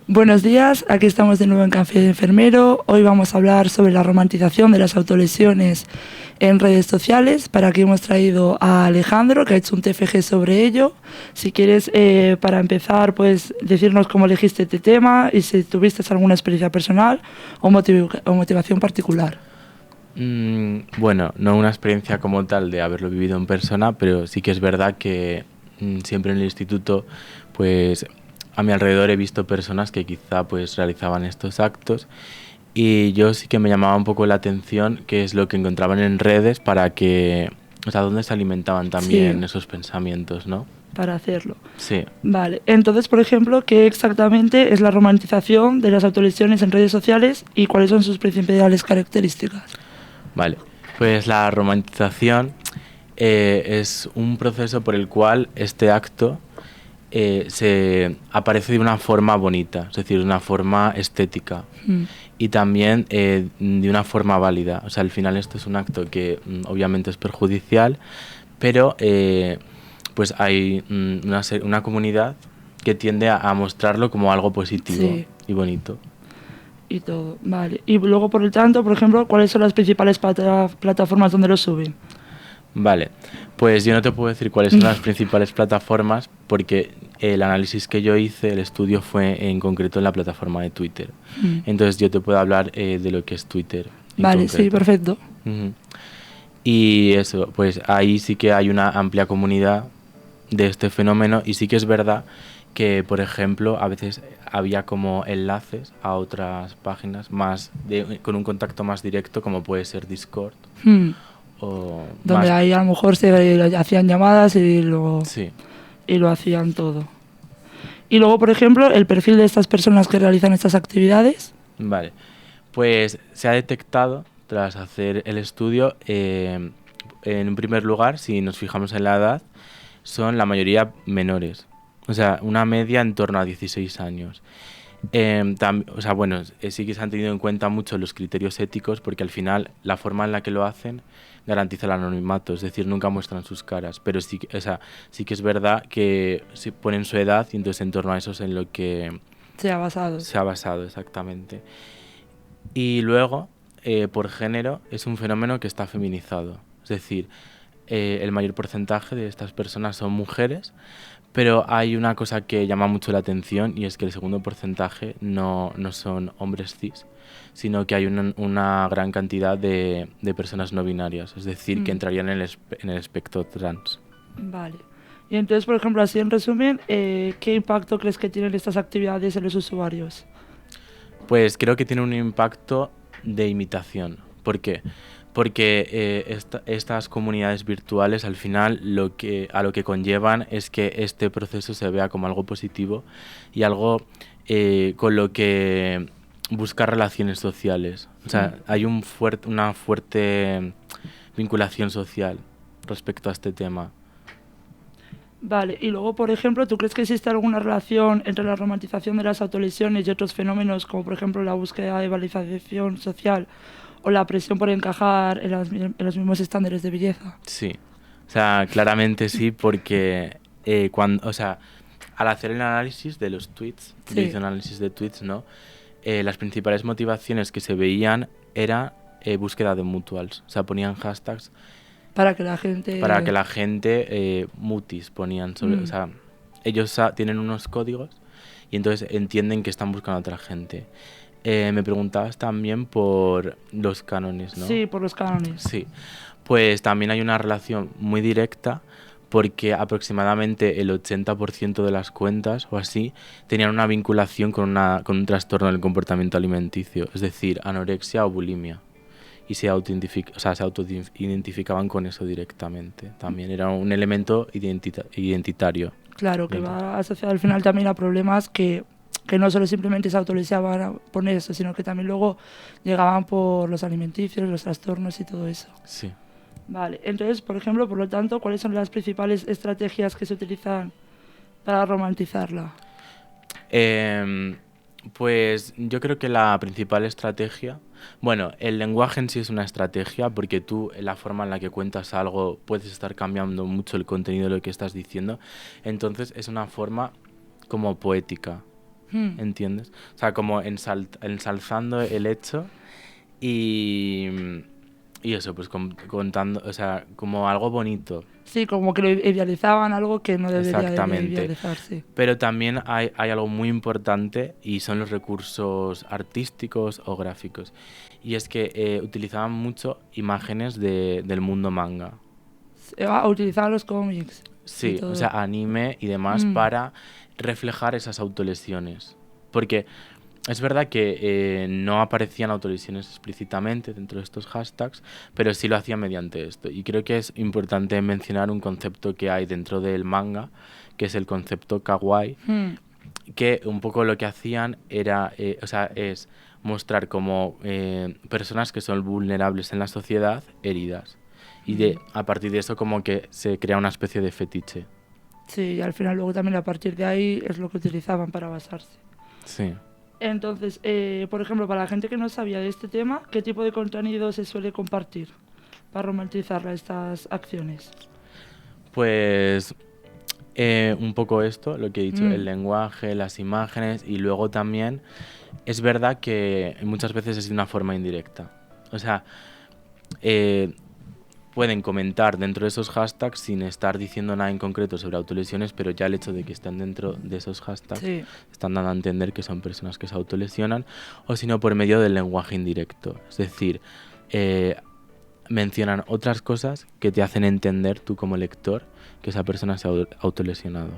Buenos días, aquí estamos de nuevo en Café de Enfermero. Hoy vamos a hablar sobre la romantización de las autolesiones en redes sociales. Para aquí hemos traído a Alejandro, que ha hecho un TFG sobre ello. Si quieres, para empezar, pues decirnos cómo elegiste este tema y si tuviste alguna experiencia personal o motivación particular. Bueno, no una experiencia como tal de haberlo vivido en persona, pero sí que es verdad que siempre en el instituto, pues a mi alrededor he visto personas que quizá pues realizaban estos actos y yo sí que me llamaba un poco la atención qué es lo que encontraban en redes para que, o sea, dónde se alimentaban Sí, también esos pensamientos, ¿no? para hacerlo. Sí, Vale, entonces, por ejemplo, ¿qué exactamente es la romantización de las autolesiones en redes sociales y cuáles son sus principales características? vale. Pues la romantización es un proceso por el cual este acto se aparece de una forma bonita, es decir, de una forma estética y también de una forma válida. O sea, al final esto es un acto que obviamente es perjudicial, pero pues hay una comunidad que tiende a mostrarlo como algo positivo Sí, y bonito. y todo, vale. Y luego, por el tanto, por ejemplo, ¿cuáles son las principales plataformas donde lo suben? Vale, pues yo no te puedo decir cuáles son las principales plataformas porque el análisis que yo hice, el estudio fue en concreto en la plataforma de Twitter. Entonces yo te puedo hablar de lo que es Twitter en Vale, sí, concreto. perfecto. Ujú. Y eso, pues ahí sí que hay una amplia comunidad de este fenómeno y sí que es verdad que, por ejemplo, a veces había como enlaces a otras páginas con un contacto más directo como puede ser Discord o Donde más... ahí a lo mejor se hacían llamadas Sí. y lo hacían todo. Y luego, por ejemplo, el perfil de estas personas que realizan estas actividades. Vale, pues se ha detectado tras hacer el estudio, en un primer lugar, si nos fijamos en la edad, son la mayoría menores, o sea, una media en torno a 16 años. O sea, bueno, sí que se han tenido en cuenta mucho los criterios éticos porque al final la forma en la que lo hacen garantiza el anonimato, es decir, nunca muestran sus caras, pero sí, o sea, sí que es verdad que se ponen su edad y entonces en torno a eso es en lo que Se ha basado. se ha basado exactamente. Y luego, por género, es un fenómeno que está feminizado. Es decir, el mayor porcentaje de estas personas son mujeres, pero hay una cosa que llama mucho la atención y es que el segundo porcentaje no son hombres cis, sino que hay una gran cantidad de personas no binarias, es decir, que entrarían en el espectro trans. Vale. Y entonces, por ejemplo, así en resumen, ¿qué impacto crees que tienen estas actividades en los usuarios? Pues creo que tiene un impacto de imitación. ¿Por qué? Porque estas comunidades virtuales al final a lo que conllevan es que este proceso se vea como algo positivo y algo con lo que buscar relaciones sociales. O sea, hay una fuerte vinculación social respecto a este tema. Vale, y luego, por ejemplo, ¿tú crees que existe alguna relación entre la romantización de las autolesiones y otros fenómenos, como por ejemplo la búsqueda de validación social o la presión por encajar en los mismos estándares de belleza? Sí, o sea, claramente sí, porque o sea, al hacer el análisis de los tweets, yo Sí, hice un análisis de tweets, ¿no? Las principales motivaciones que se veían era búsqueda de mutuals, o sea, ponían hashtags para que la para que gente... la gente, mutis ponían sobre, o sea, ellos tienen unos códigos y entonces entienden que están buscando a otra gente. Me preguntabas también por los cánones, ¿no? Sí, por los cánones. Sí, pues también hay una relación muy directa porque aproximadamente el 80% de las cuentas o así tenían una vinculación con un trastorno del comportamiento alimenticio, es decir, anorexia o bulimia. Y o sea, se autoidentificaban con eso directamente. También era un elemento identitario. Claro, que dentro. va asociado al final también a problemas que no solo simplemente se autolesaban por eso, sino que también luego llegaban por los alimenticios, los trastornos y todo eso. Sí. Vale, entonces, por ejemplo, por lo tanto, ¿cuáles son las principales estrategias que se utilizan para romantizarla? Em, pues yo creo que la principal estrategia, bueno, el lenguaje en sí es una estrategia porque tú, la forma en la que cuentas algo, puedes estar cambiando mucho el contenido de lo que estás diciendo. Entonces es una forma como poética ¿entiendes? O sea, como ensalzando el hecho y, y eso, pues contando, o sea, como algo bonito. Sí, como que lo idealizaban, algo que no debería de Exactamente. idealizarse. Pero también hay algo muy importante y son los recursos artísticos o gráficos. Y es que utilizaban mucho imágenes del mundo manga. Utilizaban los cómics y Sí, o todo. sea, anime y demás para reflejar esas autolesiones. Porque es verdad que no aparecían autolesiones explícitamente dentro de estos hashtags, pero sí lo hacían mediante esto. Y creo que es importante mencionar un concepto que hay dentro del manga, que es el concepto kawaii, que un poco lo que hacían era, o sea, es mostrar como personas que son vulnerables en la sociedad heridas. Y a partir de eso como que se crea una especie de fetiche. Sí, y al final luego también a partir de ahí es lo que utilizaban para basarse. Sí. Entonces, por ejemplo, para la gente que no sabía de este tema, ¿qué tipo de contenido se suele compartir para romantizar estas acciones? Pues un poco esto, lo que he dicho, el lenguaje, las imágenes y luego también es verdad que muchas veces es de una forma indirecta. O sea, pueden comentar dentro de esos hashtags sin estar diciendo nada en concreto sobre autolesiones, pero ya el hecho de que estén dentro de esos hashtags están dando a entender que son personas que se autolesionan, o si no por medio del lenguaje indirecto. Es decir, mencionan otras cosas que te hacen entender tú como lector que esa persona se ha autolesionado.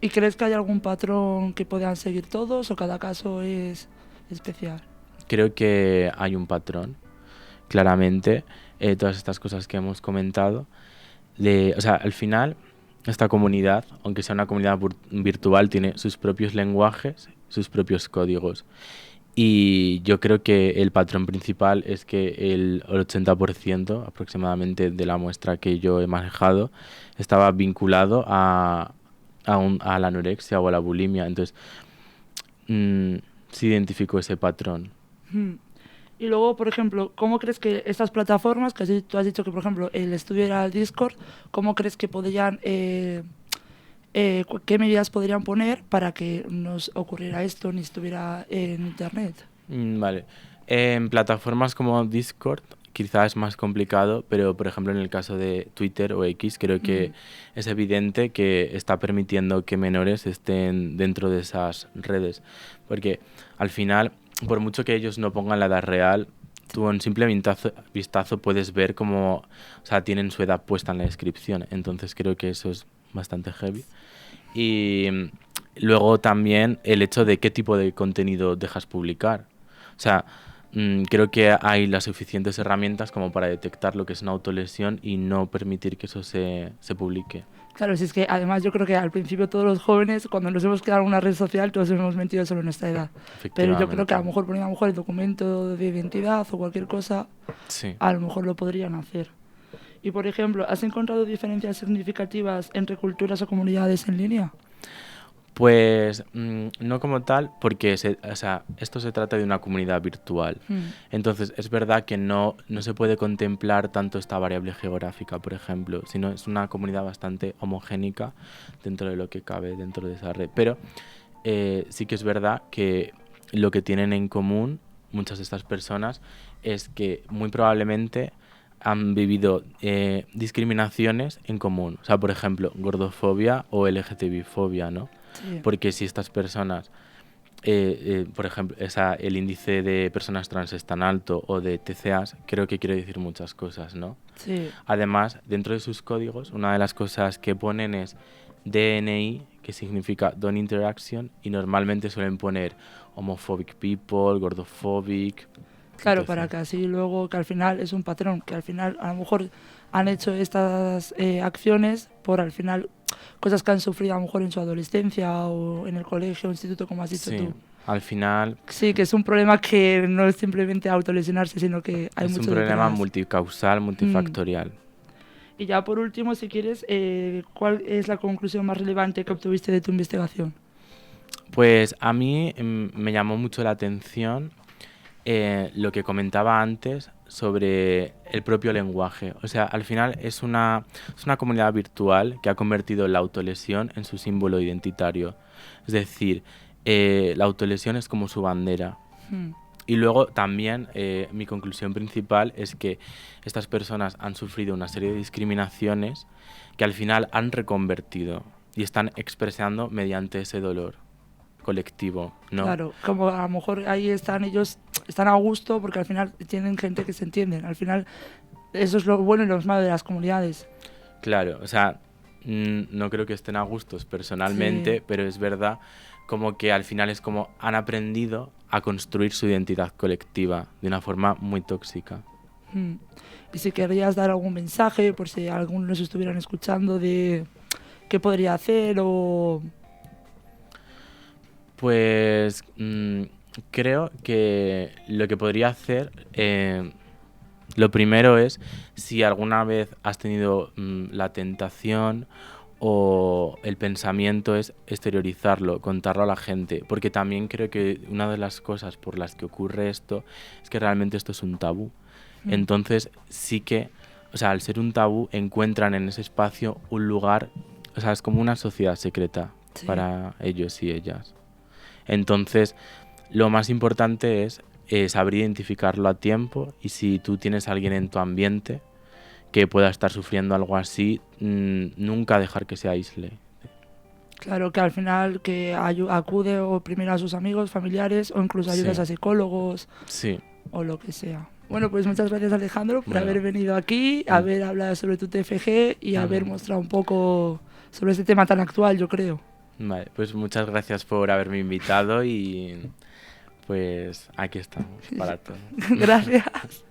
¿Y crees que hay algún patrón que puedan seguir todos o cada caso es especial? Creo que hay un patrón, claramente, todas estas cosas que hemos comentado. O sea, al final, esta comunidad, aunque sea una comunidad virtual, tiene sus propios lenguajes, sus propios códigos. Y yo creo que el patrón principal es que el 80% aproximadamente de la muestra que yo he manejado estaba vinculado a la anorexia o a la bulimia. Entonces, se identificó ese patrón. Y luego, por ejemplo, ¿cómo crees que estas plataformas, que tú has dicho que, por ejemplo, el estudio era el Discord, ¿cómo crees que podrían, qué medidas podrían poner para que nos ocurriera esto ni estuviera en Internet? Vale. En plataformas como Discord quizás es más complicado, pero por ejemplo en el caso de Twitter o X creo que es evidente que está permitiendo que menores estén dentro de esas redes. Porque al final, por mucho que ellos no pongan la edad real, tú en simple vistazo puedes ver cómo, o sea, tienen su edad puesta en la descripción. Entonces creo que eso es bastante heavy. Y luego también el hecho de qué tipo de contenido dejas publicar. O sea, creo que hay las suficientes herramientas como para detectar lo que es una autolesión y no permitir que eso se publique. Claro, si es que además yo creo que al principio todos los jóvenes, cuando nos hemos quedado en una red social, todos hemos mentido sobre nuestra edad. Pero yo creo que a lo mejor poniendo a lo mejor el documento de identidad o cualquier cosa, a lo mejor lo podrían hacer. Y por ejemplo, ¿has encontrado diferencias significativas entre culturas o comunidades en línea? Pues no como tal, porque o sea, esto se trata de una comunidad virtual. Entonces, es verdad que no se puede contemplar tanto esta variable geográfica, por ejemplo, sino es una comunidad bastante homogénica dentro de lo que cabe dentro de esa red. Pero sí que es verdad que lo que tienen en común muchas de estas personas es que muy probablemente han vivido discriminaciones en común. O sea, por ejemplo, gordofobia o LGTBI-fobia, ¿no? Sí. Porque si estas personas, por ejemplo, el índice de personas trans es tan alto o de TCAs, creo que quiere decir muchas cosas, ¿no? Sí. Además, dentro de sus códigos, una de las cosas que ponen es DNI, que significa Don't Interaction, y normalmente suelen poner homophobic people, gordophobic. Claro, para que así luego, que al final es un patrón, que al final a lo mejor han hecho estas acciones por al final cosas que han sufrido a lo mejor en su adolescencia o en el colegio o instituto, como has dicho tú. Al final... Sí, que es un problema que no es simplemente autolesionarse, sino que hay mucho detrás. Es un problema multicausal, multifactorial. Y ya por último, si quieres, ¿cuál es la conclusión más relevante que obtuviste de tu investigación? Pues a mí me llamó mucho la atención lo que comentaba antes sobre el propio lenguaje. O sea, al final es una comunidad virtual que ha convertido la autolesión en su símbolo identitario. Es decir, la autolesión es como su bandera. Mm. Y luego también mi conclusión principal es que estas personas han sufrido una serie de discriminaciones que al final han reconvertido y están expresando mediante ese dolor colectivo, ¿no? Claro, como a lo mejor ahí están ellos, están a gusto porque al final tienen gente que se entienden. Al final eso es lo bueno y lo malo de las comunidades. Claro, o sea, no creo que estén a gustos personalmente, Sí. pero es verdad como que al final es como han aprendido a construir su identidad colectiva de una forma muy tóxica. Mm. Y si querrías dar algún mensaje, por si algunos nos estuvieran escuchando, de qué podría hacer o... Pues creo que lo que podría hacer, lo primero es si alguna vez has tenido la tentación o el pensamiento es exteriorizarlo, contarlo a la gente, porque también creo que una de las cosas por las que ocurre esto es que realmente esto es un tabú. Mm. Entonces sí que, o sea, al ser un tabú encuentran en ese espacio un lugar, o sea, es como una sociedad secreta Sí. para ellos y ellas. Entonces, lo más importante es saber identificarlo a tiempo y si tú tienes a alguien en tu ambiente que pueda estar sufriendo algo así, nunca dejar que se aísle. Claro, que al final que acude o primero a sus amigos, familiares o incluso ayudas Sí, a psicólogos sí. o lo que sea. Bueno, pues muchas gracias Alejandro por Bueno, haber venido aquí, mm, haber hablado sobre tu TFG y haber vale, mostrado un poco sobre este tema tan actual, yo creo. vale, pues muchas gracias por haberme invitado y pues aquí estamos para todo. Gracias.